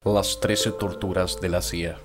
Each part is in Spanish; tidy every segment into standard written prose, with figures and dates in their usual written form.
Las 13 torturas de la CIA.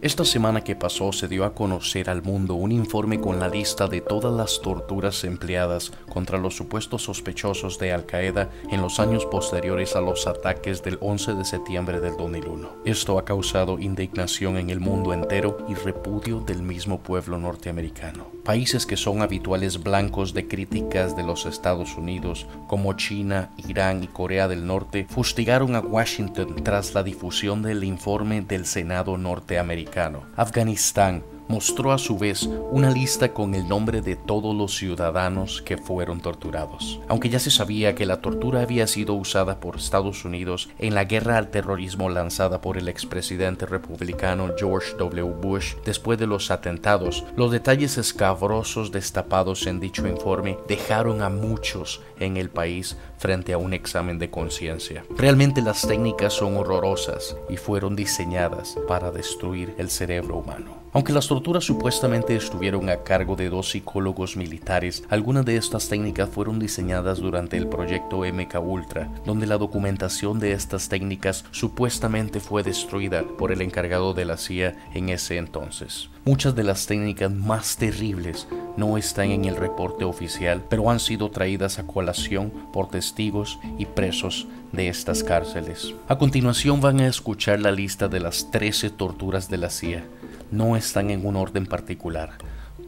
Esta semana que pasó se dio a conocer al mundo un informe con la lista de todas las torturas empleadas contra los supuestos sospechosos de Al-Qaeda en los años posteriores a los ataques del 11 de septiembre del 2001. Esto ha causado indignación en el mundo entero y repudio del mismo pueblo norteamericano. Países que son habituales blancos de críticas de los Estados Unidos, como China, Irán y Corea del Norte, fustigaron a Washington tras la difusión del informe del Senado norteamericano. Afganistán mostró a su vez una lista con el nombre de todos los ciudadanos que fueron torturados. Aunque ya se sabía que la tortura había sido usada por Estados Unidos en la guerra al terrorismo lanzada por el expresidente republicano George W. Bush después de los atentados, los detalles escabrosos destapados en dicho informe dejaron a muchos en el país frente a un examen de conciencia. Realmente las técnicas son horrorosas y fueron diseñadas para destruir el cerebro humano. Aunque las torturas supuestamente estuvieron a cargo de 2 psicólogos militares, algunas de estas técnicas fueron diseñadas durante el proyecto MKUltra, donde la documentación de estas técnicas supuestamente fue destruida por el encargado de la CIA en ese entonces. Muchas de las técnicas más terribles no están en el reporte oficial, pero han sido traídas a colación por testigos y presos de estas cárceles. A continuación van a escuchar la lista de las 13 torturas de la CIA. No están en un orden particular.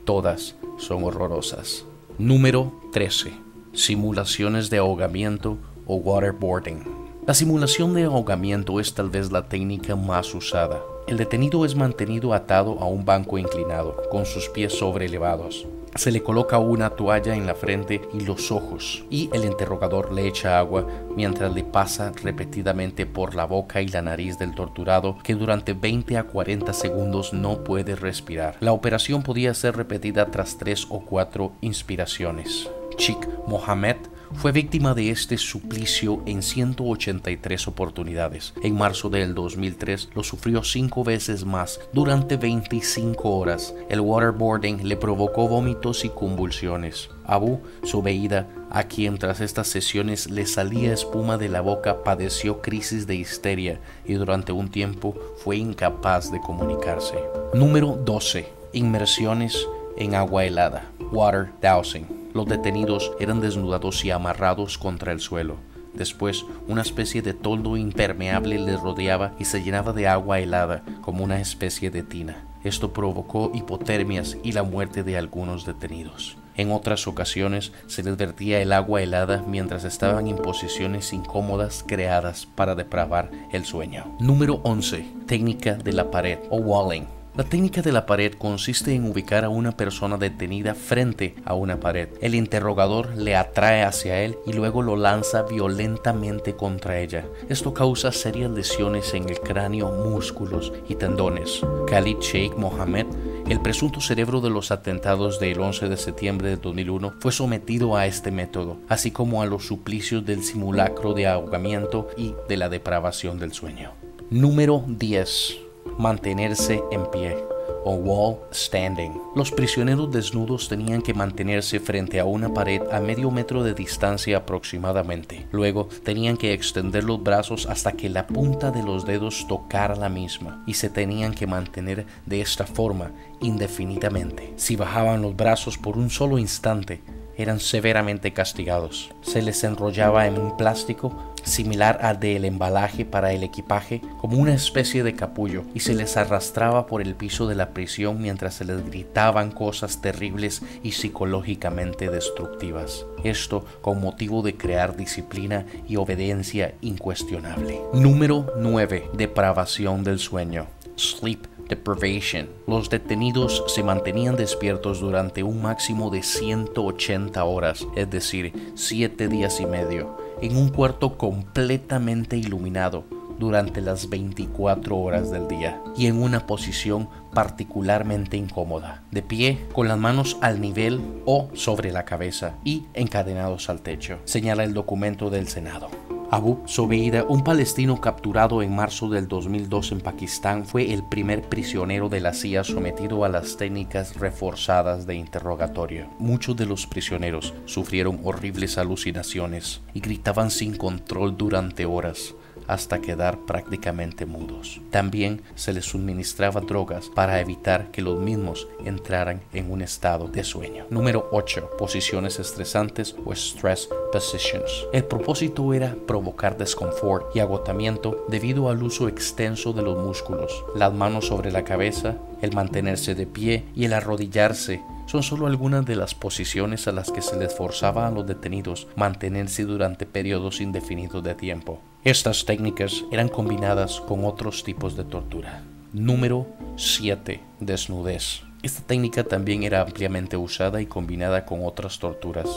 Todas son horrorosas. Número 13. Simulaciones de ahogamiento o waterboarding. La simulación de ahogamiento es tal vez la técnica más usada. El detenido es mantenido atado a un banco inclinado, con sus pies sobrelevados. Se le coloca una toalla en la frente y los ojos, y el interrogador le echa agua mientras le pasa repetidamente por la boca y la nariz del torturado, que durante 20 a 40 segundos no puede respirar. La operación podía ser repetida tras 3 o 4 inspiraciones. Sheikh Mohammed fue víctima de este suplicio en 183 oportunidades. En marzo del 2003 lo sufrió 5 veces más durante 25 horas. El waterboarding le provocó vómitos y convulsiones. Abu Zubeida, a quien tras estas sesiones le salía espuma de la boca, padeció crisis de histeria y durante un tiempo fue incapaz de comunicarse. Número 12. Inmersiones en agua helada. Water dousing. Los detenidos eran desnudados y amarrados contra el suelo. Después, una especie de toldo impermeable les rodeaba y se llenaba de agua helada como una especie de tina. Esto provocó hipotermias y la muerte de algunos detenidos. En otras ocasiones se les vertía el agua helada mientras estaban en posiciones incómodas creadas para depravar el sueño. Número 11. Técnica de la pared o walling. La técnica de la pared consiste en ubicar a una persona detenida frente a una pared. El interrogador le atrae hacia él y luego lo lanza violentamente contra ella. Esto causa serias lesiones en el cráneo, músculos y tendones. Khalid Sheikh Mohammed, el presunto cerebro de los atentados del 11 de septiembre de 2001, fue sometido a este método, así como a los suplicios del simulacro de ahogamiento y de la depravación del sueño. Número 10. Mantenerse en pie o wall standing. Los prisioneros desnudos tenían que mantenerse frente a una pared a medio metro de distancia aproximadamente. Luego tenían que extender los brazos hasta que la punta de los dedos tocara la misma y se tenían que mantener de esta forma indefinidamente. Si bajaban los brazos por un solo instante, eran severamente castigados. Se les enrollaba en un plástico similar al del embalaje para el equipaje, como una especie de capullo, y se les arrastraba por el piso de la prisión mientras se les gritaban cosas terribles y psicológicamente destructivas. Esto con motivo de crear disciplina y obediencia incuestionable. Número 9. Depravación del sueño. Sleep deprivation. Los detenidos se mantenían despiertos durante un máximo de 180 horas, es decir, 7 días y medio, en un cuarto completamente iluminado durante las 24 horas del día y en una posición particularmente incómoda, de pie, con las manos al nivel o sobre la cabeza y encadenados al techo, señala el documento del Senado. Abu Zubeida, un palestino capturado en marzo del 2002 en Pakistán, fue el primer prisionero de la CIA sometido a las técnicas reforzadas de interrogatorio. Muchos de los prisioneros sufrieron horribles alucinaciones y gritaban sin control durante horas. hasta quedar prácticamente mudos. También se les suministraba drogas para evitar que los mismos entraran en un estado de sueño. Número 8. Posiciones estresantes o stress positions. El propósito era provocar desconfort y agotamiento debido al uso extenso de los músculos. Las manos sobre la cabeza, el mantenerse de pie y el arrodillarse son solo algunas de las posiciones a las que se les forzaba a los detenidos mantenerse durante periodos indefinidos de tiempo. Estas técnicas eran combinadas con otros tipos de tortura. Número 7. Desnudez. Esta técnica también era ampliamente usada y combinada con otras torturas.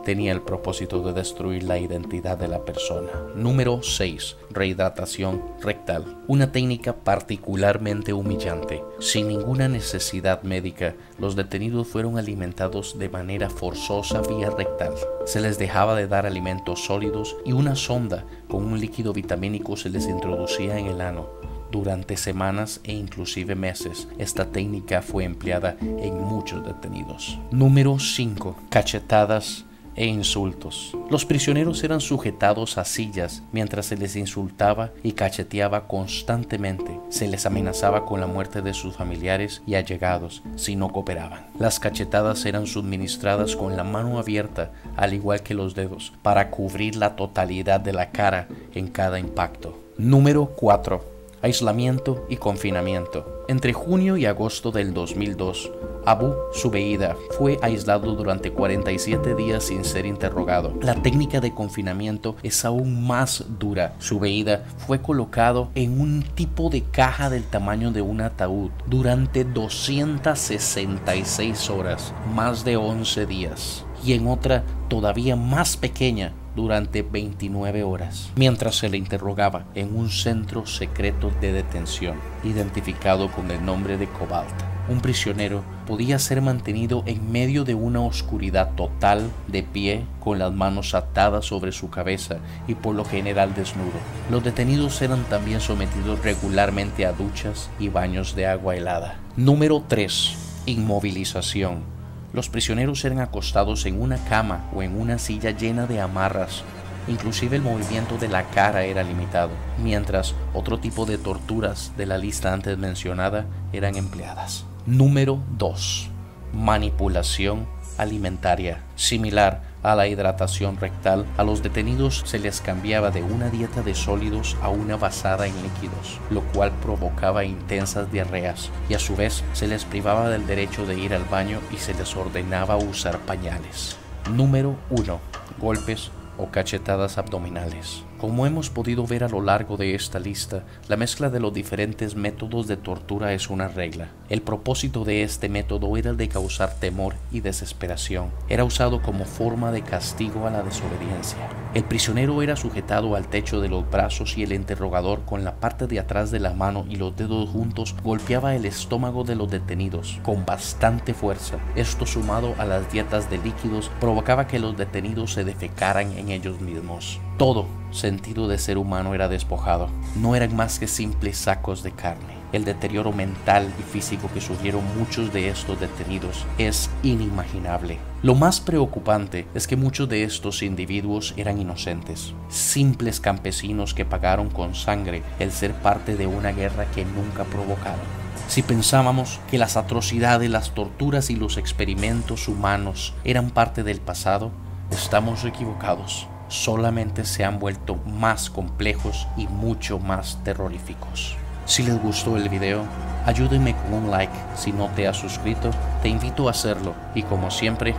Tenía el propósito de destruir la identidad de la persona. Número 6. Rehidratación rectal. Una técnica particularmente humillante. Sin ninguna necesidad médica, los detenidos fueron alimentados de manera forzosa vía rectal. Se les dejaba de dar alimentos sólidos y una sonda con un líquido vitamínico se les introducía en el ano. Durante semanas e inclusive meses, esta técnica fue empleada en muchos detenidos. Número 5. Cachetadas e insultos. Los prisioneros eran sujetados a sillas mientras se les insultaba y cacheteaba constantemente. Se les amenazaba con la muerte de sus familiares y allegados si no cooperaban. Las cachetadas eran suministradas con la mano abierta, al igual que los dedos, para cubrir la totalidad de la cara en cada impacto. Número 4. Aislamiento y confinamiento. Entre junio y agosto del 2002, Abu Zubeida fue aislado durante 47 días sin ser interrogado. La técnica de confinamiento es aún más dura. Zubeida fue colocado en un tipo de caja del tamaño de un ataúd durante 266 horas, más de 11 días, y en otra todavía más pequeña durante 29 horas, mientras se le interrogaba en un centro secreto de detención, identificado con el nombre de Cobalt. Un prisionero podía ser mantenido en medio de una oscuridad total, de pie, con las manos atadas sobre su cabeza y por lo general desnudo. Los detenidos eran también sometidos regularmente a duchas y baños de agua helada. Número 3. Inmovilización. Los prisioneros eran acostados en una cama o en una silla llena de amarras. Inclusive el movimiento de la cara era limitado, mientras otro tipo de torturas de la lista antes mencionada eran empleadas. Número 2. Manipulación alimentaria. Similar a la hidratación rectal, a los detenidos se les cambiaba de una dieta de sólidos a una basada en líquidos, lo cual provocaba intensas diarreas, y a su vez se les privaba del derecho de ir al baño y se les ordenaba usar pañales. Número 1. Golpes o cachetadas abdominales. Como hemos podido ver a lo largo de esta lista, la mezcla de los diferentes métodos de tortura es una regla. El propósito de este método era el de causar temor y desesperación. Era usado como forma de castigo a la desobediencia. El prisionero era sujetado al techo de los brazos y el interrogador con la parte de atrás de la mano y los dedos juntos golpeaba el estómago de los detenidos con bastante fuerza. Esto, sumado a las dietas de líquidos, provocaba que los detenidos se defecaran en ellos mismos. Todo sentido de ser humano era despojado. No eran más que simples sacos de carne. El deterioro mental y físico que sufrieron muchos de estos detenidos es inimaginable. Lo más preocupante es que muchos de estos individuos eran inocentes, simples campesinos que pagaron con sangre el ser parte de una guerra que nunca provocaron. Si pensábamos que las atrocidades, las torturas y los experimentos humanos eran parte del pasado, estamos equivocados. Solamente se han vuelto más complejos y mucho más terroríficos. Si les gustó el video, ayúdenme con un like. Si no te has suscrito, te invito a hacerlo. Y como siempre,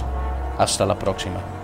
hasta la próxima.